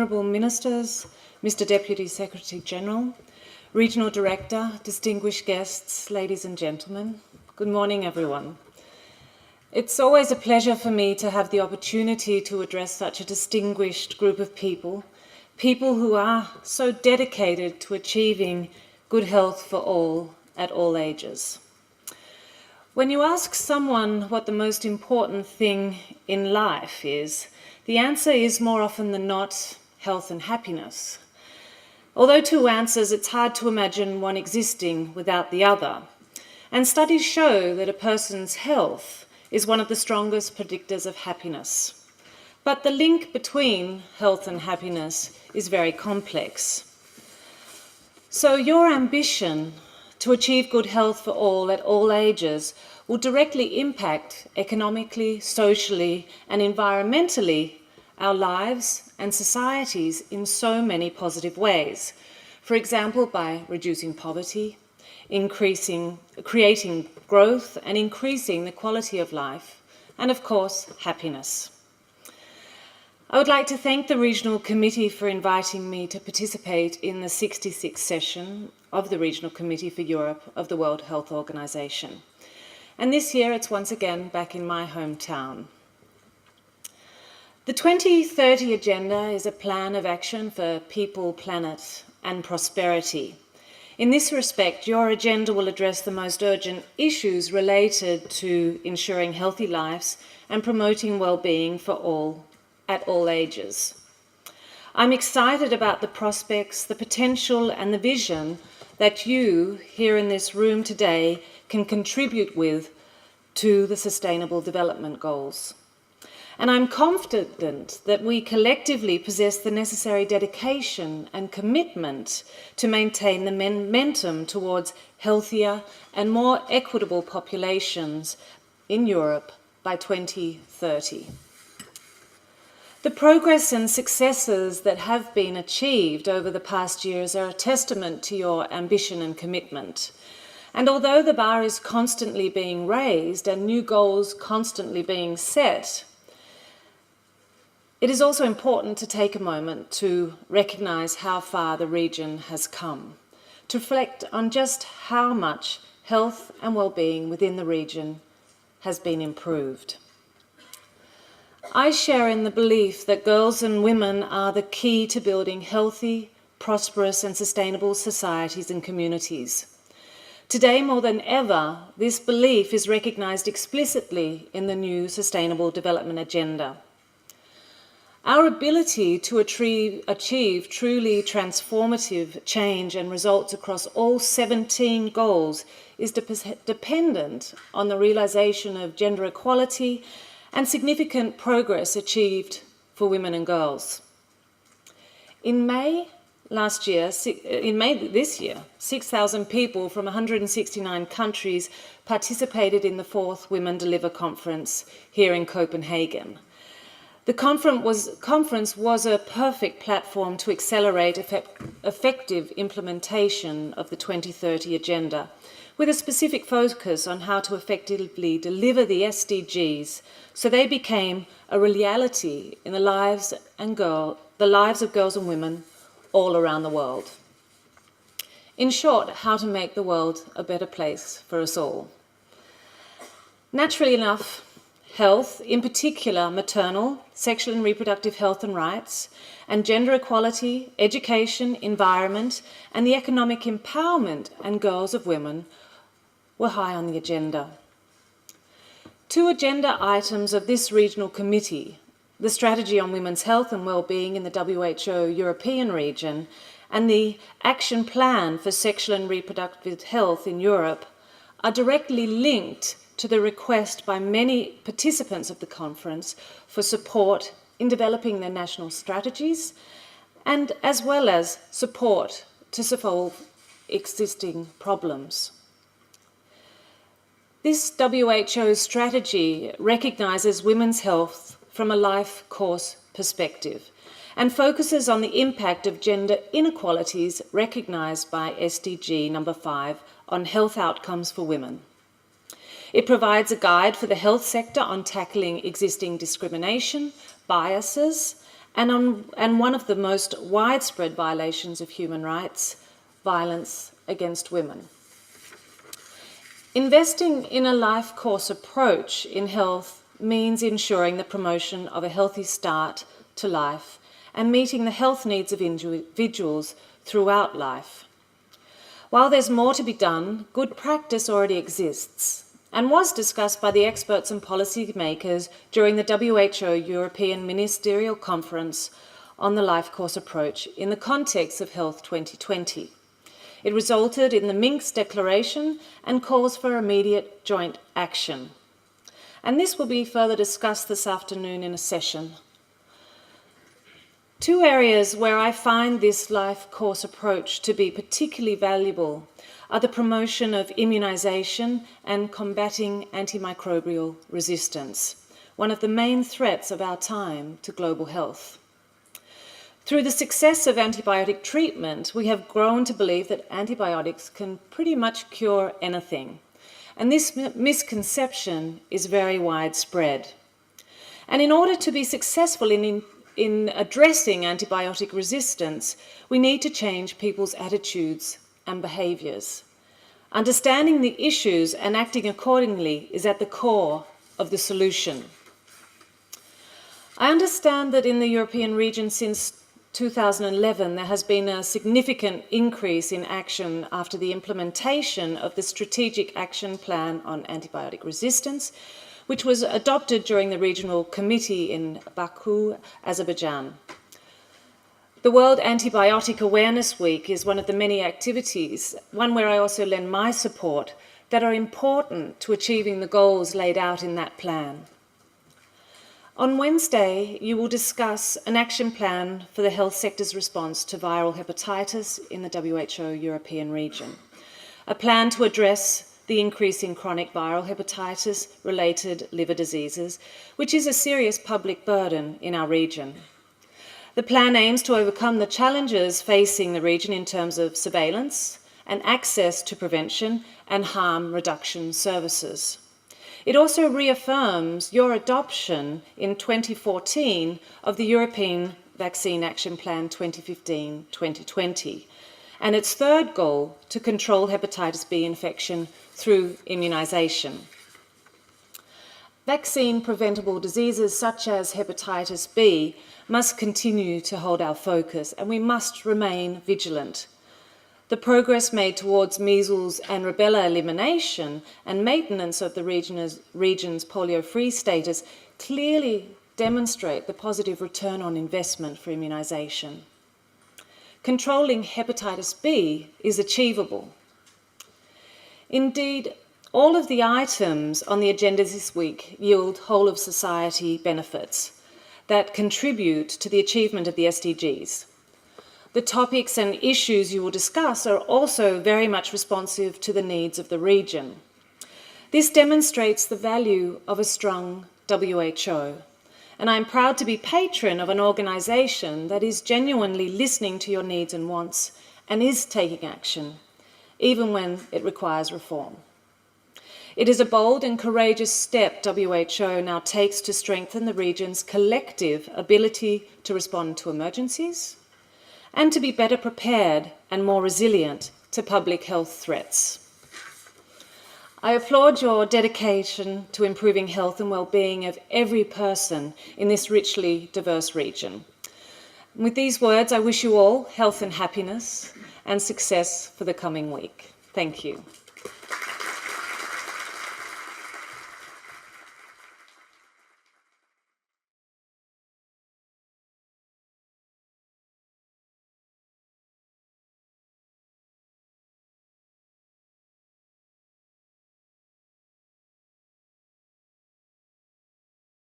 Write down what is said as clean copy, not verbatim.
Honourable Ministers, Mr Deputy Secretary-General, Regional Director, distinguished guests, ladies and gentlemen, good morning everyone. It's always a pleasure for me to have the opportunity to address such a distinguished group of people who are so dedicated to achieving good health for all at all ages. When you ask someone what the most important thing in life is, the answer is more often than not health and happiness. Although two answers, it's hard to imagine one existing without the other. And studies show that a person's health is one of the strongest predictors of happiness. But the link between health and happiness is very complex. So your ambition to achieve good health for all at all ages will directly impact economically, socially, and environmentally our lives and societies in so many positive ways. For example, by reducing poverty, creating growth, and increasing the quality of life, and of course, happiness. I would like to thank the Regional Committee for inviting me to participate in the 66th session of the Regional Committee for Europe of the World Health Organization. And this year it's once again back in my hometown. The 2030 Agenda is a plan of action for people, planet, and prosperity. In this respect, your agenda will address the most urgent issues related to ensuring healthy lives and promoting well-being for all at all ages. I'm excited about the prospects, the potential, and the vision that you here in this room today can contribute with to the Sustainable Development Goals. And I'm confident that we collectively possess the necessary dedication and commitment to maintain the momentum towards healthier and more equitable populations in Europe by 2030. The progress and successes that have been achieved over the past years are a testament to your ambition and commitment. And although the bar is constantly being raised and new goals constantly being set, it is also important to take a moment to recognise how far the region has come, to reflect on just how much health and well-being within the region has been improved. I share in the belief that girls and women are the key to building healthy, prosperous and sustainable societies and communities. Today, more than ever, this belief is recognised explicitly in the new Sustainable Development Agenda. Our ability to achieve truly transformative change and results across all 17 goals is dependent on the realisation of gender equality and significant progress achieved for women and girls. In May this year, 6,000 people from 169 countries participated in the 4th Women Deliver Conference here in Copenhagen. The conference was a perfect platform to accelerate effective implementation of the 2030 Agenda, with a specific focus on how to effectively deliver the SDGs so they became a reality in the lives of girls and women all around the world. In short, how to make the world a better place for us all. Naturally enough, health, in particular maternal, sexual and reproductive health and rights, and gender equality, education, environment, and the economic empowerment and goals of women were high on the agenda. Two agenda items of this regional committee, the strategy on women's health and well-being in the WHO European region, and the action plan for sexual and reproductive health in Europe, are directly linked to the request by many participants of the conference for support in developing their national strategies, and as well as support to solve existing problems. This WHO strategy recognises women's health from a life course perspective and focuses on the impact of gender inequalities recognised by SDG number 5 on health outcomes for women. It provides a guide for the health sector on tackling existing discrimination, biases, and one of the most widespread violations of human rights, violence against women. Investing in a life course approach in health means ensuring the promotion of a healthy start to life and meeting the health needs of individuals throughout life. While there's more to be done, good practice already exists and was discussed by the experts and policy makers during the WHO European Ministerial Conference on the Life Course Approach in the context of Health 2020. It resulted in the Minsk Declaration and calls for immediate joint action. And this will be further discussed this afternoon in a session. Two areas where I find this life course approach to be particularly valuable are the promotion of immunisation and combating antimicrobial resistance, one of the main threats of our time to global health. Through the success of antibiotic treatment, we have grown to believe that antibiotics can pretty much cure anything. And this misconception is very widespread. And in order to be successful in addressing antibiotic resistance, we need to change people's attitudes and behaviours. Understanding the issues and acting accordingly is at the core of the solution. I understand that in the European region since 2011, there has been a significant increase in action after the implementation of the Strategic Action Plan on Antibiotic Resistance, which was adopted during the Regional Committee in Baku, Azerbaijan. The World Antibiotic Awareness Week is one of the many activities, one where I also lend my support, that are important to achieving the goals laid out in that plan. On Wednesday, you will discuss an action plan for the health sector's response to viral hepatitis in the WHO European region, a plan to address the increase in chronic viral hepatitis-related liver diseases, which is a serious public burden in our region. The plan aims to overcome the challenges facing the region in terms of surveillance and access to prevention and harm reduction services. It also reaffirms your adoption in 2014 of the European Vaccine Action Plan 2015-2020 and its third goal to control hepatitis B infection through immunisation. Vaccine-preventable diseases such as hepatitis B must continue to hold our focus, and we must remain vigilant. The progress made towards measles and rubella elimination and maintenance of the region's polio-free status clearly demonstrate the positive return on investment for immunisation. Controlling hepatitis B is achievable. Indeed, all of the items on the agenda this week yield whole-of-society benefits that contribute to the achievement of the SDGs. The topics and issues you will discuss are also very much responsive to the needs of the region. This demonstrates the value of a strong WHO, and I'm proud to be patron of an organisation that is genuinely listening to your needs and wants and is taking action, even when it requires reform. It is a bold and courageous step WHO now takes to strengthen the region's collective ability to respond to emergencies and to be better prepared and more resilient to public health threats. I applaud your dedication to improving health and well-being of every person in this richly diverse region. With these words, I wish you all health and happiness and success for the coming week. Thank you.